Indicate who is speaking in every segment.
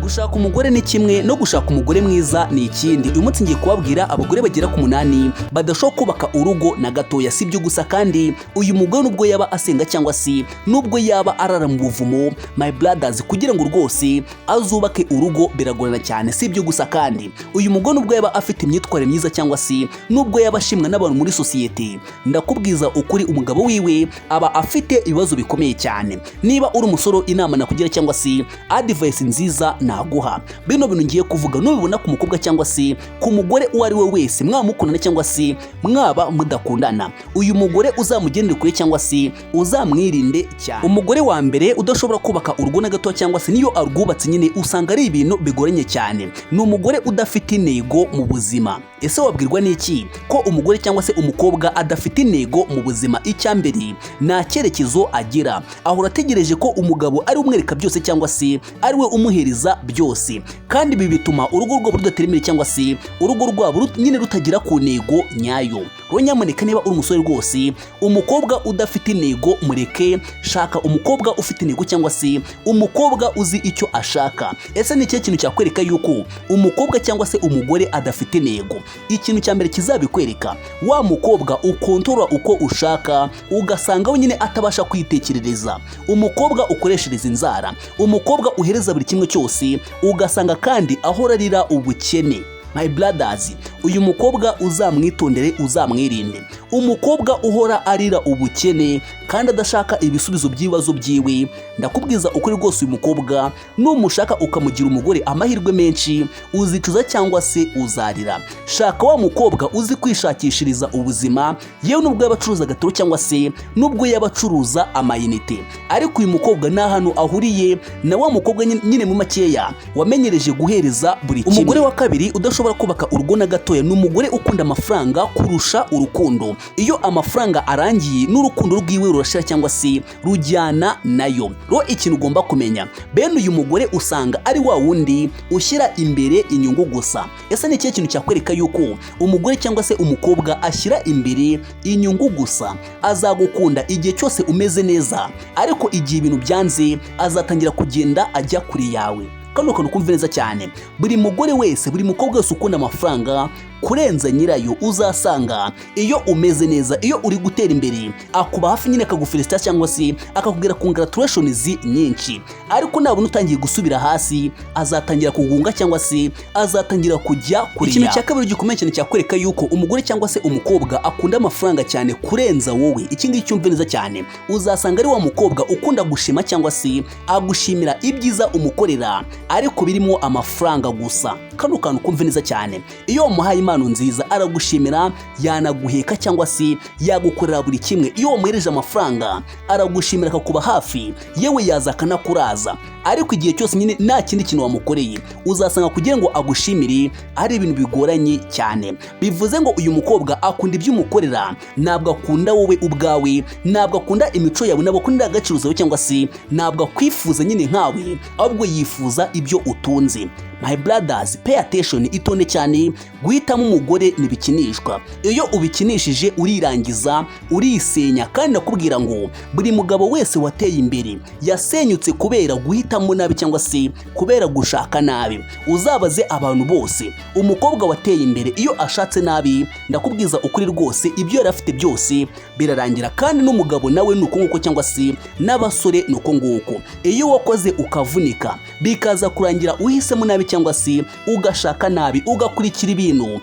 Speaker 1: Gushaka umugore ni kimwe no gushaka umugore mwiza ni ikindi. Uyu munsi ngiye kubabwira abagore bagera ku 8 badashobora kubaka urugo na gatoya. Si ibyo gusa kandi uyu mugore nubwo yaba asenga cyangwa se nubwo yaba arara mu buvumo, my brothers, kugira ngo rwose azubake urugo biragorana cyane. Si ibyo gusa kandi uyu mugore nubwo yaba afite imyitwarire myiza cyangwa se nubwo yaba ashimwa n'abantu muri societe, ndakubwiza ukuri umugabo wiwe aba afite ibibazo bikomeye cyane. Niba uri umusoro, inama nakugira cyangwa se advice nziza naguha, bino bintu ngiye kuvuga nubibona ku mukobwa cyangwa se ku mugore uwo ari we wese, mwamukundana cyangwa se mwaba mudakundana, uyu mugore uzamugendere kure cyangwa se uzamwirinde cyane. Umugore wa mbere udashobora kubaka urugo na gato cyangwa se niyo arwubatse nyine usanga ari ibintu bigoranye cyane, ni umugore udafite intego mu buzima. Ese wabwirwa n'iki ko umugore cyangwa se umukobwa adafite intego mu buzima? Icyambere nta cyerekezo agira, ahora ategereje ko umugabo ari umwereka byose cyangwa se ari we umuhereza byose, kandi ibi bituma urugo rwabo rudateremera cyangwa se urugo rwabo nyine rutagira ku ntego nyayo. Rero nyamuneka niba uri umusore rwose, umukobwa udafite intego mureke, shaka umukobwa ufite intego cyangwa se umukobwa uzi icyo ashaka. Ese ni ikihe kintu cyakwereka yuko umukobwa cyangwa se umugore adafite intego? Ikintu cya mbere kizabikwereka, wa mukobwa ukontorora uko ushaka ugasanga we nyine atabasha kwitekerereza, umukobwa ukoreshereza inzara, umukobwa uhereza buri kimwe cyose ugasanga kandi ahora arira ubukene. My brothers, uyu mukobwa uzamwitondere, uzamwirinde. Umukobwa uhora arira ubukene kandi adashaka ibisubizo by'ibibazo byiwe, ndakubwiza ukuri rwose uyu mukobwa numushaka ukamugira umugore, amahirwe menshi uzicuza cyangwa se uzarira. Shaka wa mukobwa uzi kwishakishiriza ubuzima, yewe nubwo yabacuruza gatoro cyangwa se nubwo yabacuruza amayinite, ariko uyu mukobwa nta hantu ahuriye na wa mukobwa nyine mu makeya wamenyereje guhereza buri kimwe. Umugore wa kabiri udashobora kubaka urugo na gatoya ni umugore ukunda amafaranga kurusha urukundo. Iyo amafaranga arangiye n'urukundo rwiwe rurashira cyangwa se rujyana nayo. Ro ikintu ugomba kumenya, bene uyu mugore usanga ari wa wundi ushyira imbere inyungu gusa. Ese ni ikihe kintu cyakwereka yuko umugore cyangwa se umukobwa ashyira imbere inyungu gusa? Azagukunda igihe cyose umeze neza, ariko igihe ibintu byanze azatangira kugenda ajya kuri yawe. Kano kantu kumva neza cyane, buri mugore wese, buri mukobwa wese ukunda amafaranga kurenza nyirayo uzasanga iyo umeze neza, iyo uri gutera imbere, akuba hafi nyine akagufelicita cyangwa se akakubwira congratulations nyinshi, ariko nabona utangiye gusubira hasi azatangira kugunga cyangwa se azatangira kujya kuri. Ikintu cya kabiri gikomeye cyane cyakwereka yuko umugore cyangwa se umukobwa akunda amafaranga cyane kurenza wowe, iki ngiki cyumve neza cyane, uzasanga ari wa mukobwa ukunda gushima cyangwa se agushimira ibyiza umukorera ariko birimo amafaranga gusa. Kano kantu kumve neza cyane, iyo wamuhaye impano nziza aragushimira, yanaguheka cyangwa se yagukorera buri kimwe. Iyo wamuhereje amafaranga aragushimira akakuba hafi, yewe yaza akanakuraza, ariko igihe cyose nyine nta kindi kintu wamukoreye uzasanga kugira ngo agushimire ari ibintu bigoranye cyane. Bivuze ngo uyu mukobwa akunda ibyo umukorera, ntabwo akunda wowe ubwawe, ntabwo akunda imico yawe, ntabwo akunda agaciro zawe cyangwa se ntabwo akwifuza nyine nkawe, ahubwo yifuza ibyo utunze. My brothers, pay attention, itonde cyane. Guhitamo umugore ntibikinishwa. Iyo ubikinishije urirangiza, urisenya, kandi nakubwira ngo buri mugabo wese wateye imbere yasenyutse kubera guhitamo nabi cyangwa se kubera gushaka nabi. Uzabaze abantu bose, umukobwa wateye imbere iyo ashatse nabi, ndakubwiza ukuri rwose ibyo yari afite byose birarangira, kandi n'umugabo nawe nuko nguko cyangwa se n'abasore nuko nguko. Iyo wakoze ukavunika bikaza kurangira uhisemo nabi cyangwa se ugashaka nabi, ugakurikira ibintu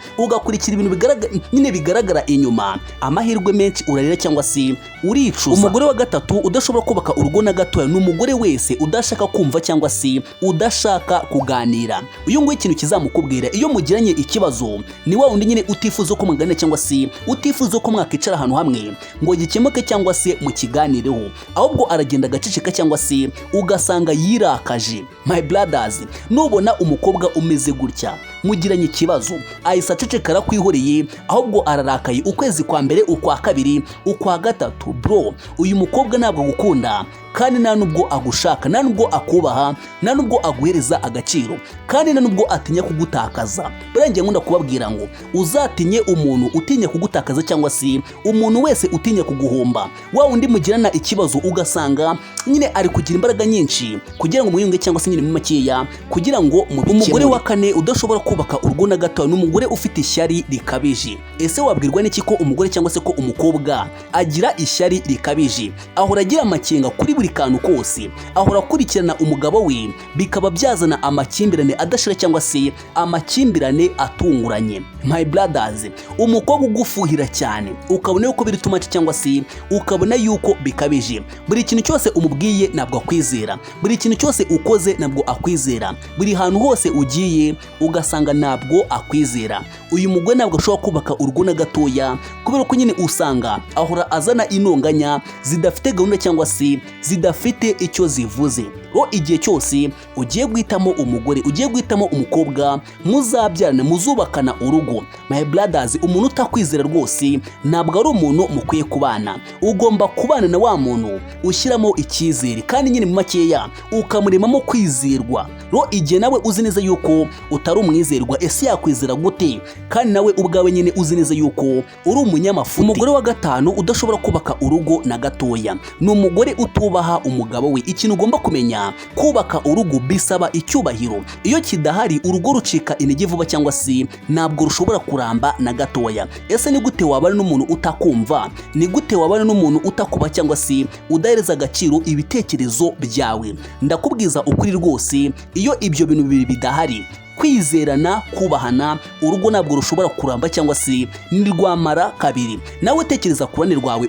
Speaker 1: bigaragara inyuma, amahirwe menshi urarira cyangwa se uricuza. Umugore wa gatatu udashobora kubaka urugo na gatoya ni umugore wese udashaka kumva cyangwa se udashaka kuganira. Uyu nguyu ikintu kizamukubwira iyo mugiranye ikibazo, ni wa wundi nyine utifuza ko muganira cyangwa se utifuza ko mwakicara ahantu hamwe ngo gikemuke cyangwa se mukiganireho, ahubwo aragenda agaceceka cyangwa se ugasanga yirakaje. My brothers, nubona umukobwa umeze gutya, mugiranye ikibazo ahise acecekara kwihoreye, ahubwo ararakaye ukwezi kwa mbere, ukwa kabiri, ukwa gatatu. Bro, uyu mukobwa ntabwo agukunda kandi nta nubwo agushaka, nta nubwo akubaha, nta nubwo aguhereza agaciro, kandi nta nubwo atinya kugutakaza. Burangiye nkunda kubabwira ngo uzatinye umuntu utinya kugutakaza cyangwa se umuntu wese utinya kuguhomba. Wa undi mugirana ikibazo ugasanga nyine ari kugira imbaraga nyinshi kugira ngo muyunge cyangwa se nyine mu makeya kugira ngo umugore wa kane udashobora kubaka urugo na gato ni umugore ufite ishyari rikabije. Ese wabwirwa n'iki ko umugore cyangwa se ko umukobwa agira ishyari rikabije? Ahora agira amakenga kuri buri kantu kose, ahora akurikirana umugabo we, bikaba byazana amakimbirane adashira cyangwa se amakimbirane atunguranye. My brothers, umukobwa ugufuhira cyane ukabona yuko biri too much cyangwa se ukabona yuko bikabije, buri kintu cyose umubwiye ntabwo akwizera, buri kintu cyose ukoze ntabwo akwizera, buri hantu hose ugiye ugasanga ntabwo akwizera. Uyu mugore ntabwo ashobora kubaka urugo na gatoya kubera ko nyine usanga ahora azana intonganya zidafite gahunda cyangwa se zidafite icyo zivuze. Igihe cyose ugiye guhitamo umugore, ugiye guhitamo umukobwa muzabyarana, muzubakana urugo, my brothers, umuntu utakwizera rwose ntabwo ari umuntu mukwiye kubana. Ugomba kubana na wa muntu ushyiramo icyizere kandi nyine mu makeya ukamuremamo kwizerwa. Igihe nawe uzi neza yuko utari umwizerwa, ese yakwizera gute? Kandi nawe ubwawe nyine uzi neza yuko uri umunyamafuti. Umugore wa gatanu udashobora kubaka urugo na gatoya ni umugore utubaha umugabo we. Ikintu ugomba kumenya, kubaka urugo bisaba icyubahiro. Iyo kidahari urugo rucika intege vuba cyangwa se ntabwo rushobora kuramba na gatoya. Ese ni gute wabana n'umuntu utakumva? Ni gute wabana n'umuntu utakuba cyangwa se udahereza agaciro ibitekerezo byawe? Ndakubwiza ukuri rwose, iyo ibyo bintu bibiri bidahari, kwizerana, kubahana, urugo ntabwo rushobora kuramba cyangwa se nirwamara kabiri. Nawe tekereza ku ruhande rwawe,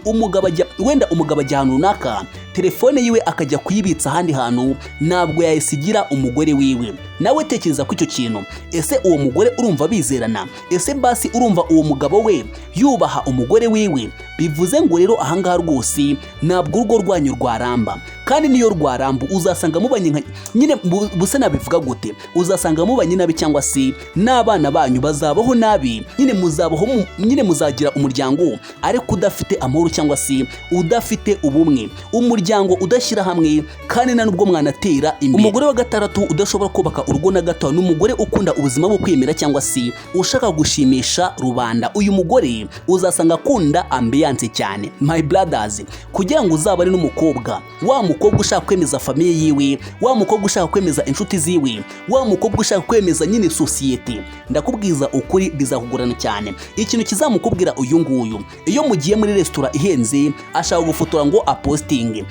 Speaker 1: wenda umugabo ajya ahantu runaka, telefone yiwe akajya kuyibitsa ahandi hantu, ntabwo yayisigira umugore wiwe. Nawe tekereza ku icyo kintu. Ese uwo mugore urumva bizerana? Ese basi urumva uwo mugabo we yubaha umugore wiwe? Bivuze ngo rero ahangaha rwose ntabwo urugo rwanyu rwaramba, kandi niyo rwaramba uzasanga mubanye nyine buse nabivuga gute, uzasanga mubanye nabi cyangwa se n'abana banyu bazabaho nabi. Nyine muzagira umuryango ariko udafite amahoro cyangwa se udafite ubumwe, umuryango udashyira hamwe kandi nta nubwo mwanatera imbere. Umugore wa gatandatu udashobora kubaka urugo na gato ni umugore ukunda ubuzima bwo kwemera cyangwa se ushaka gushimisha rubanda. Uyu mugore uzasanga akunda ambiance cyane. My brothers, kugira ngo uzabane n'umukobwa, wa mukobwa ushaka kwemeza famiye yiwe, wa mukobwa ushaka kwemeza inshuti ziwe, wa mukobwa ushaka kwemeza nyine society, ndakubwiza ukuri bizakugorana cyane. Ikintu kizamukubwira uyu nguyu, iyo mugiye muri restaurant ihenze ashaka gufotora ngo apostinge,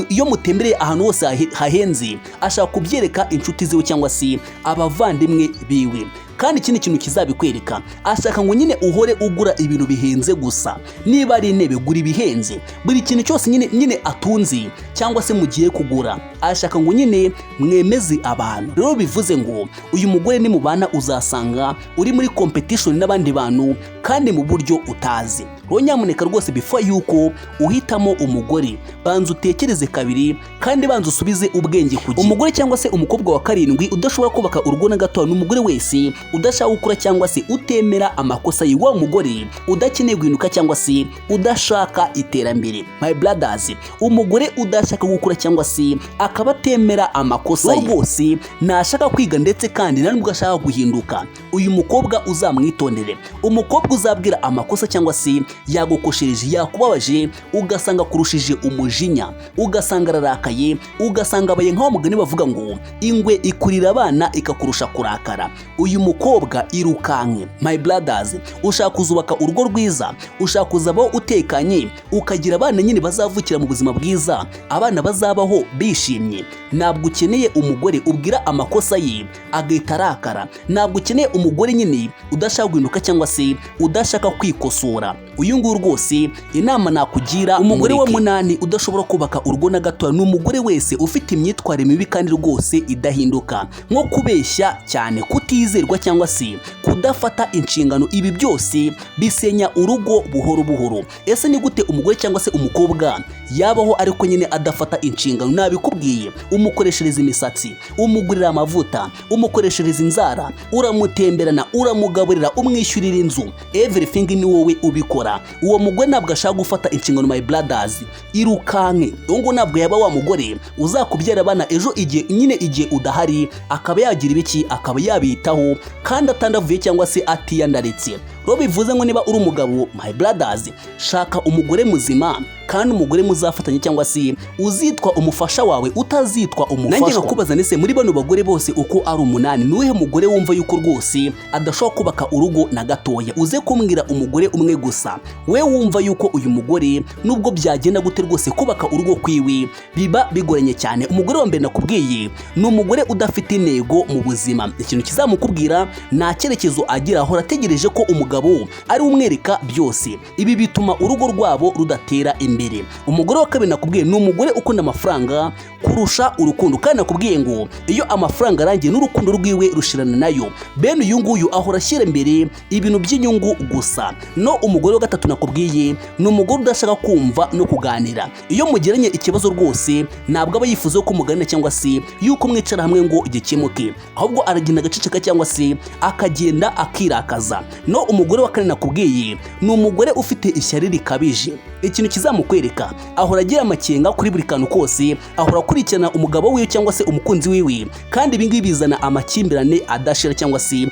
Speaker 1: iyo mutembereye ahantu hose hahenze ashaka kubyereka inshuti ziwe cyangwa se abavandimwe biwe. Kandi ikindi kintu kizabikwereka, ashaka ngo nyine uhore ugura ibintu bihenze gusa. Niba ari intebe, gura ibihenze. Buri kintu cyose nyine atunzi cyangwa se mugiye kugura, ashaka ngo nyine mwemeze abantu. Rero bivuze ngo uyu mugore ni mubana uzasanga uri muri competition n'abandi bantu kandi mu buryo utazi. Nyamuneka rwose before yuko uhitamo umugore, banza utekereze kabiri kandi banza usubize ubwenge ku gihe. Umugore cyangwa se umukobwa wa karindwi udashobora kubaka urugo na gato ni umugore wese udashaka gukura cyangwa se utemera amakosa ye. Wa mugore udakeneye guhinduka cyangwa se udashaka iterambere. My brothers, umugore udashaka gukura cyangwa se akaba atemera amakosa ye, rwose ntashaka kwiga ndetse kandi nta nubwo ashaka guhinduka. Uyu mukobwa uzamwitondere. Umukobwa uzabwira amakosa cyangwa se yagukoshereje, yakubabaje, ugasanga kurushije umujinya, ugasanga ararakaye, ugasanga abaye nk'aho mugani bavuga ngo ingwe ikurira abana ikakurusha kurakara. Uyu mukobwa irukanke. My brothers, ushaka kuzubaka urugo rwiza, ushaka kuzabaho utekanye, ukagira abana nyine bazavukira mu buzima bwiza, abana bazabaho bishimye, ntabwo ukeneye umugore ubwira amakosa ye agahita arakara. Ntabwo ukeneye umugore nyine udashaka guhinduka cyangwa se udashaka kwikosora. uyu nguyu rwose inama nakugira, umugore wa munani udashobora kubaka urugo na gato ni umugore wese ufite imyitwarire mibi kandi rwose idahinduka, nko kubeshya cyane, kutizerwa cyangwa se kudafata inshingano. Ibi byose bisenya urugo buhoro buhoro. Ese ni gute umugore cyangwa se umukobwa yabaho ariko nyine adafata inshingano? Nabikubwiye, umukoreshereza imisatsi, umugurira amavuta, umukoreshereza inzara, uramutemberana, uramugaburira, umwishyurira inzu, everything ni wowe ubikora. Uwo mugore ntabwo ashaka gufata inshingano, my brothers, irukanke. Ngo ntabwo yaba wa mugore uzakubyara abana ejo igihe udahari, akaba yagira ibiki, akaba yabitaho kandi atandavuye cyangwa se atiyandaritse. Ro bivuze ngo niba uri umugabo, my brothers, shaka umugore muzima kandi umugore muzafatanya cyangwa se uzitwa umufasha wawe, utazitwa umufasha. Nanjye ngakubaza nese muri bano bagore bose uko ari umunani, nuhe mugore wumva yuko rwose adashobora kubaka urugo na gatoya? Uze kumbwira umugore umwe gusa we wumva yuko uyu mugore nubwo byagenda gute rwose kubaka urugo kwiwe biba bigoranye cyane. Umugore wa mbere nakubwiye ni umugore udafite intego mu buzima. Ikintu kizamukubwira nta cyerekezo agira, ahora ategereje ko umugabo ari umwereka byose. Ibi bituma urugo rwabo rudatera imbere. Umugore wa kabiri nakubwiye ni umugore ukunda amafaranga kurusha urukundo, kandi nakubwiye ngo iyo amafaranga arangiye n'urukundo rwiwe rushirana nayo. Bene uyu nguyu ahora ashyira imbere ibintu by'inyungu gusa. No umugore wa gatatu nakubwiye ni umugore udashaka kumva no kuganira. Iyo mugiranye ikibazo rwose ntabwo aba yifuza ko muganira cyangwa se yuko mwicara hamwe ngo gikemuke, ahubwo aragenda agaceceka cyangwa se akagenda akirakaza. No umugore wa kane nakubwiye ni umugore ufite ishyari rikabije. Ikintu kizamukwereka ahora agira amakenga kuri buri kantu kose, ahora akurikirana umugabo wiwe cyangwa se umukunzi wiwe, kandi ibi ngibi bizana amakimbirane adashira cyangwa se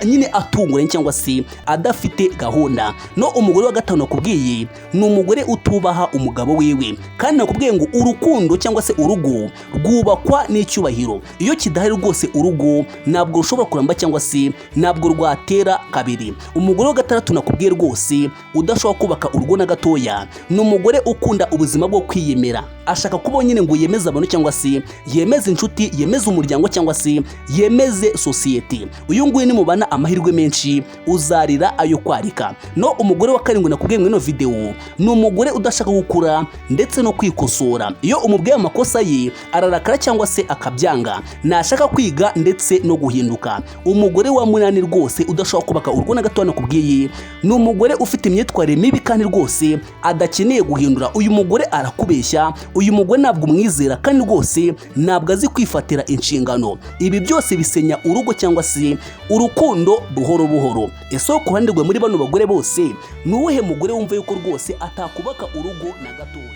Speaker 1: nyine atunguranye cyangwa se adafite gahunda. No umugore wa gatanu nakubwiye ni umugore utubaha umugabo wiwe, kandi nakubwiye ngo urukundo cyangwa se urugo rwubakwa n'icyubahiro. Iyo kidahari rwose urugo ntabwo rushobora kuramba cyangwa se ntabwo rwatera kabiri. Umugore wa gatandatu nakubwiye rwose udashobora kubaka urugo na gatoya ni umugore ukunda ubuzima bwo kwiyemera. Ashaka kuba nyine ngo yemeze abantu cyangwa se yemeze inshuti, yemeze umuryango cyangwa se yemeze sosiyete. Uyu nguyu nimubana amahirwe menshi uzarira ayo kwarika. No umugore wa karindwi nakubwiye muri ino video ni umugore udashaka gukura ndetse no kwikosora. Iyo umubwiye amakosa ye ararakara cyangwa se akabyanga, nashaka kwiga ndetse no guhinduka. Umugore wa munani rwose udashobora kubaka urugo na gato nakubwiye ni umugore ufite imyitwarire mibi kandi rwose adakeneye guhindura. Uyu mugore arakubeshya, uyu mugore ntabwo umwizera kandi rwose ntabwo azi kwifatira inshingano. Ibi byose bisenya urugo cyangwa se urukundo buhoro buhoro. Ese ku ruhande rwe muri bano bagore bose ni uwuhe mugore wumva yuko rwose atakubaka urugo na gatoya?